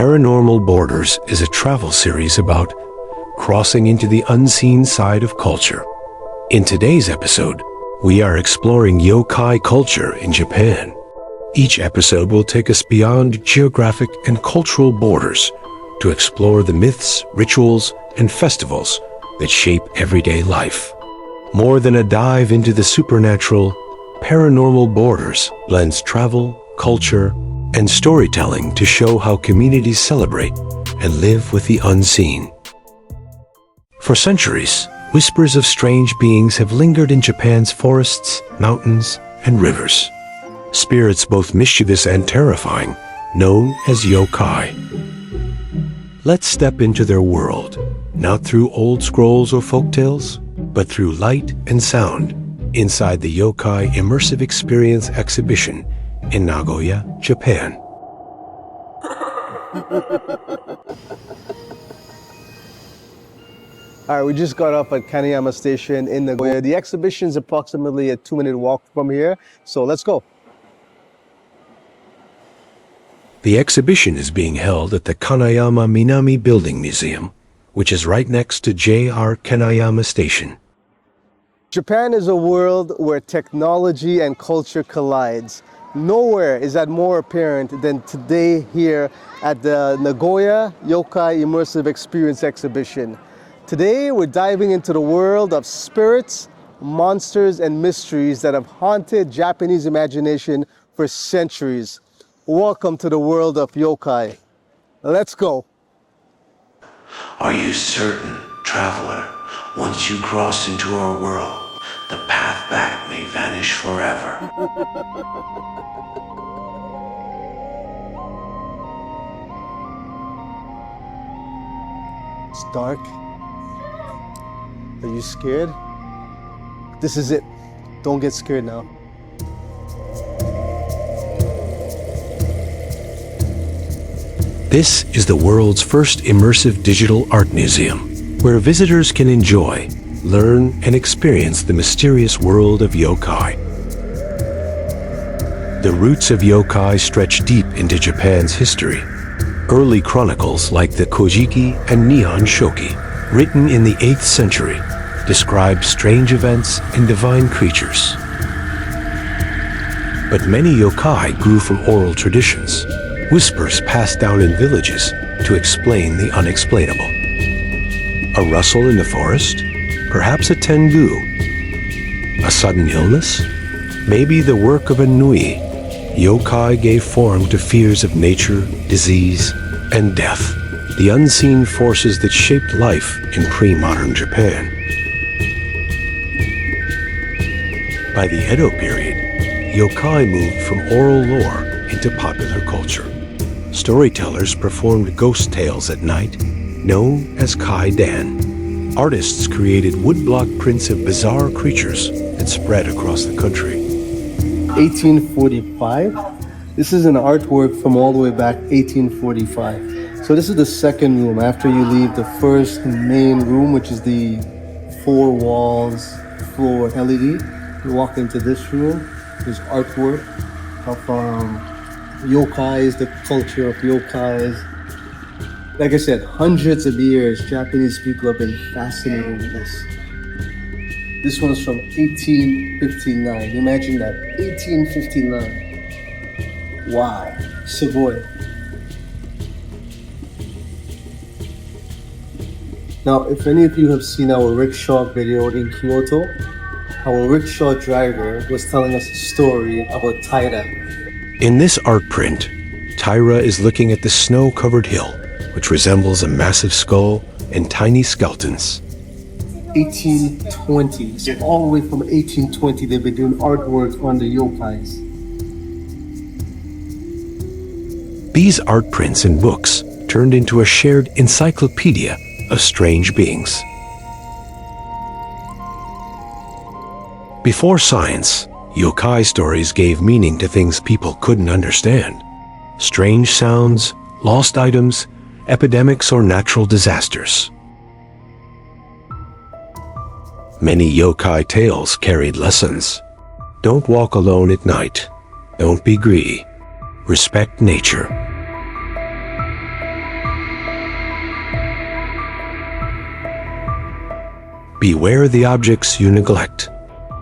Paranormal Borders is a travel series about crossing into the unseen side of culture. In today's episode, we are exploring yokai culture in Japan. Each episode will take us beyond geographic and cultural borders to explore the myths, rituals, and festivals that shape everyday life. More than a dive into the supernatural, Paranormal Borders blends travel, culture, and storytelling to show how communities celebrate and live with the unseen. For centuries, whispers of strange beings have lingered in Japan's forests, mountains, and rivers. Spirits both mischievous and terrifying, known as yokai. Let's step into their world, not through old scrolls or folktales, but through light and sound, inside the Yokai Immersive Experience Exhibition in Nagoya, Japan. All right, we just got off at Kaneyama Station in Nagoya. The exhibition is approximately a 2-minute walk from here, so let's go. The exhibition is being held at the Kaneyama Minami Building Museum, which is right next to JR Kaneyama Station. Japan is a world where technology and culture collides. Nowhere is that more apparent than today here at the Nagoya Yokai Immersive Experience Exhibition. Today we're diving into the world of spirits, monsters, and mysteries that have haunted Japanese imagination for centuries. Welcome to the world of yokai. Let's go. Are you certain, traveler, once you cross into our world, the path back may vanish forever? It's dark. Are you scared? This is it. Don't get scared now. This is the world's first immersive digital art museum, where visitors can enjoy, learn, and experience the mysterious world of yokai. The roots of yokai stretch deep into Japan's history. Early chronicles like the Kojiki and Nihon Shoki, written in the 8th century, describe strange events and divine creatures. But many yokai grew from oral traditions, whispers passed down in villages to explain the unexplainable. A rustle in the forest? Perhaps a tengu. A sudden illness? Maybe the work of a nui. Yokai gave form to fears of nature, disease, and death, the unseen forces that shaped life in pre-modern Japan. By the Edo period, yokai moved from oral lore into popular culture. Storytellers performed ghost tales at night, known as kai-dan. Artists created woodblock prints of bizarre creatures that spread across the country. 1845. This is an artwork from all the way back 1845. So this is the second room after you leave the first main room, which is the 4 walls, floor LED. You walk into this room, there's artwork of yokais, the culture of yokais. Like I said, hundreds of years, Japanese people have been fascinated with this. This one's from 1859. Imagine that, 1859. Wow, Savoy. Now, if any of you have seen our rickshaw video in Kyoto, our rickshaw driver was telling us a story about Taira. In this art print, Taira is looking at the snow-covered hill, which resembles a massive skull and tiny skeletons. 1820, so all the way from 1820 they've been doing artwork on the yokais. These art prints and books turned into a shared encyclopedia of strange beings. Before science, yokai stories gave meaning to things people couldn't understand. Strange sounds, lost items, epidemics, or natural disasters. Many yokai tales carried lessons. Don't walk alone at night. Don't be greedy. Respect nature. beware the objects you neglect.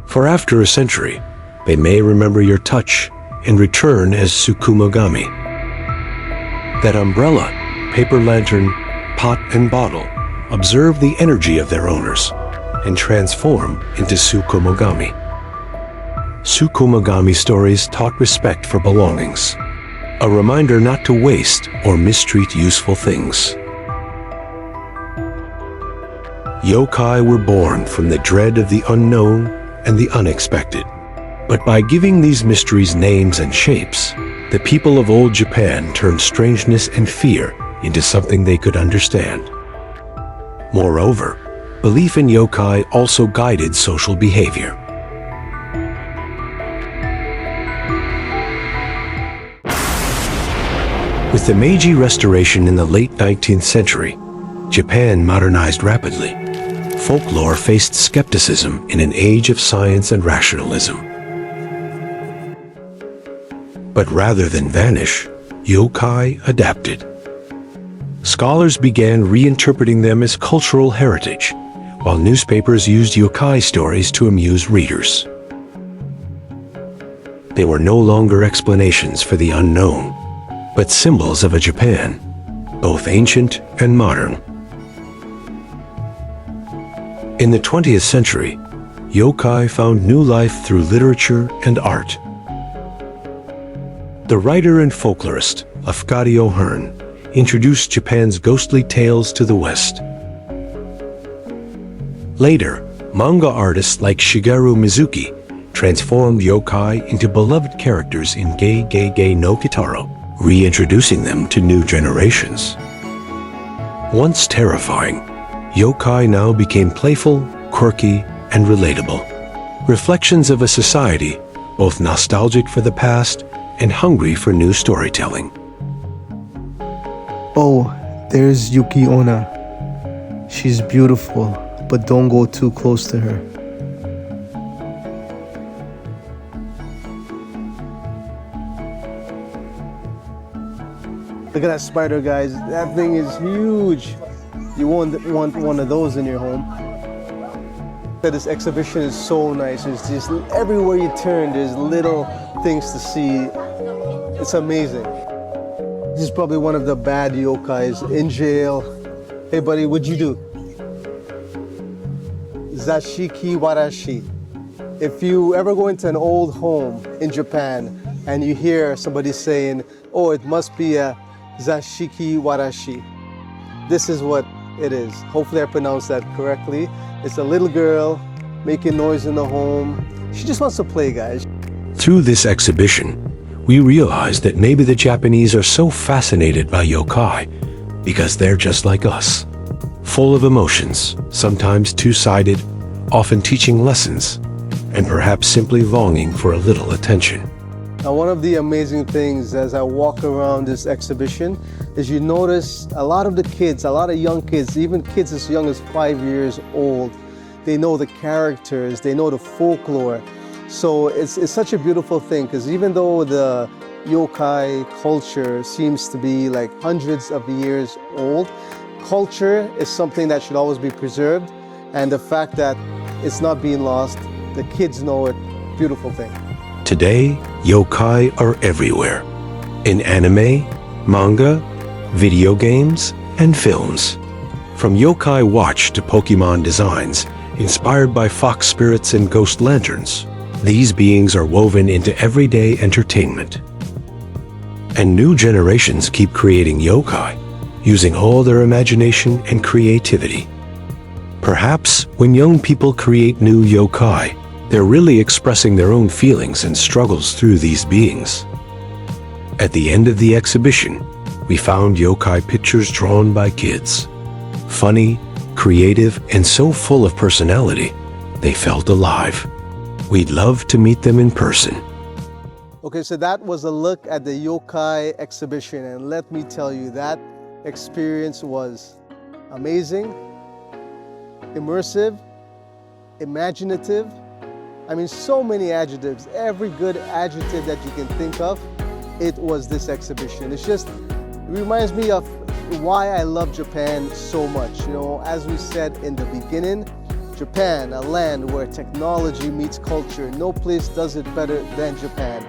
For after a century, they may remember your touch and return as Tsukumogami. That umbrella, paper lantern, pot and bottle observe the energy of their owners and transform into Tsukumogami. Tsukumogami stories taught respect for belongings, a reminder not to waste or mistreat useful things. Yokai were born from the dread of the unknown and the unexpected. But by giving these mysteries names and shapes, the people of old Japan turned strangeness and fear into something they could understand. Moreover, belief in yokai also guided social behavior. With the Meiji Restoration in the late 19th century, Japan modernized rapidly. Folklore faced skepticism in an age of science and rationalism. But rather than vanish, yokai adapted. Scholars began reinterpreting them as cultural heritage, while newspapers used yokai stories to amuse readers. They were no longer explanations for the unknown, but symbols of a Japan, both ancient and modern. In the 20th century, yokai found new life through literature and art. The writer and folklorist Lafcadio Hearn introduced Japan's ghostly tales to the West. Later, manga artists like Shigeru Mizuki transformed yokai into beloved characters in Gei Gei Gei no Kitaro, reintroducing them to new generations. Once terrifying, yokai now became playful, quirky, and relatable. Reflections of a society both nostalgic for the past and hungry for new storytelling. Oh, there's Yuki-onna. She's beautiful, but don't go too close to her. Look at that spider, guys. That thing is huge. You won't want one of those in your home. This exhibition is so nice. It's just everywhere you turn, there's little things to see. It's amazing. This is probably one of the bad yokais in jail. Hey buddy, what'd you do? Zashiki warashi. If you ever go into an old home in Japan and you hear somebody saying, oh, it must be a zashiki warashi, this is what it is. Hopefully I pronounced that correctly. It's a little girl making noise in the home. She just wants to play, guys. Through this exhibition, we realized that maybe the Japanese are so fascinated by yokai because they're just like us, full of emotions, sometimes two-sided, often teaching lessons, and perhaps simply longing for a little attention. Now, one of the amazing things as I walk around this exhibition is you notice a lot of the kids, a lot of young kids, even kids as young as 5 years old, they know the characters, they know the folklore. So it's such a beautiful thing, because even though the yokai culture seems to be like hundreds of years old, culture is something that should always be preserved. And the fact that it's not being lost, the kids know it, beautiful thing. Today, yokai are everywhere. In anime, manga, video games, and films. From yokai watch to Pokemon designs, inspired by fox spirits and ghost lanterns, these beings are woven into everyday entertainment. And new generations keep creating yokai, using all their imagination and creativity. Perhaps when young people create new yokai, they're really expressing their own feelings and struggles through these beings. At the end of the exhibition, we found yokai pictures drawn by kids. Funny, creative, and so full of personality, they felt alive. We'd love to meet them in person. Okay, so that was a look at the yokai exhibition, and let me tell you, that experience was amazing, immersive, imaginative. I mean, so many adjectives, every good adjective that you can think of, it was this exhibition. It reminds me of why I love Japan so much. You know, as we said in the beginning, Japan, a land where technology meets culture. No place does it better than Japan.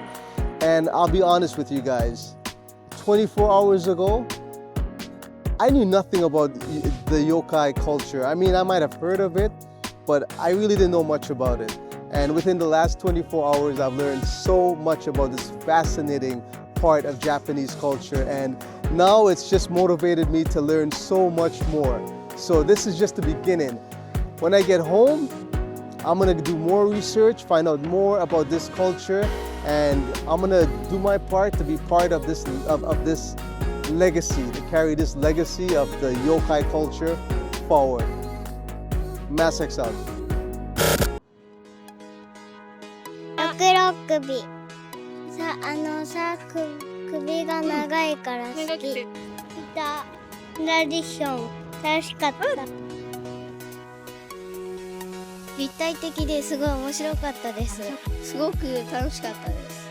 And I'll be honest with you guys, 24 hours ago, I knew nothing about the yokai culture. I mean, I might have heard of it, but I really didn't know much about it. And within the last 24 hours, I've learned so much about this fascinating part of Japanese culture. And now it's just motivated me to learn so much more. So this is just the beginning. When I get home, I'm gonna do more research, find out more about this culture, and I'm gonna do my part to be part of this legacy, to carry this legacy of the yokai culture forward. Mass X out. 六首首が長いから好き。ギタートラディション楽しかった。立体的ですごい面白かったです。すごく楽しかったです。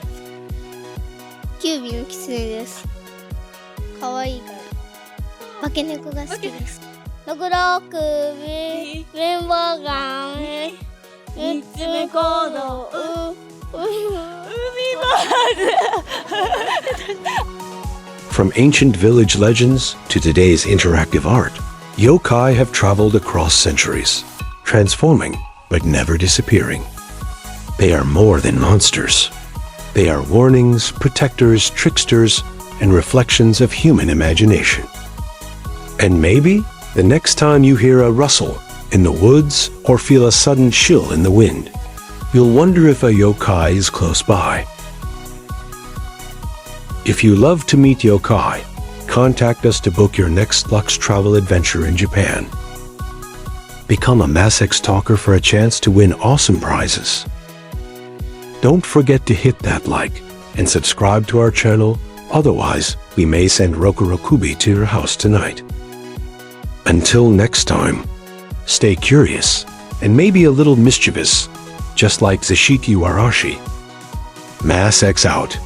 キュービのキツネです。可愛いから。化け猫が好きです。六首メンバーガン三つ目行動From ancient village legends to today's interactive art, yokai have traveled across centuries, transforming but never disappearing. They are more than monsters. They are warnings, protectors, tricksters, and reflections of human imagination. And maybe the next time you hear a rustle in the woods or feel a sudden chill in the wind, you'll wonder if a yokai is close by. If you love to meet yokai, contact us to book your next luxe travel adventure in Japan. Become a MassX talker for a chance to win awesome prizes. Don't forget to hit that like and subscribe to our channel, otherwise we may send Rokurokubi to your house tonight. Until next time, stay curious and maybe a little mischievous, just like Zashiki Warashi. MassX out.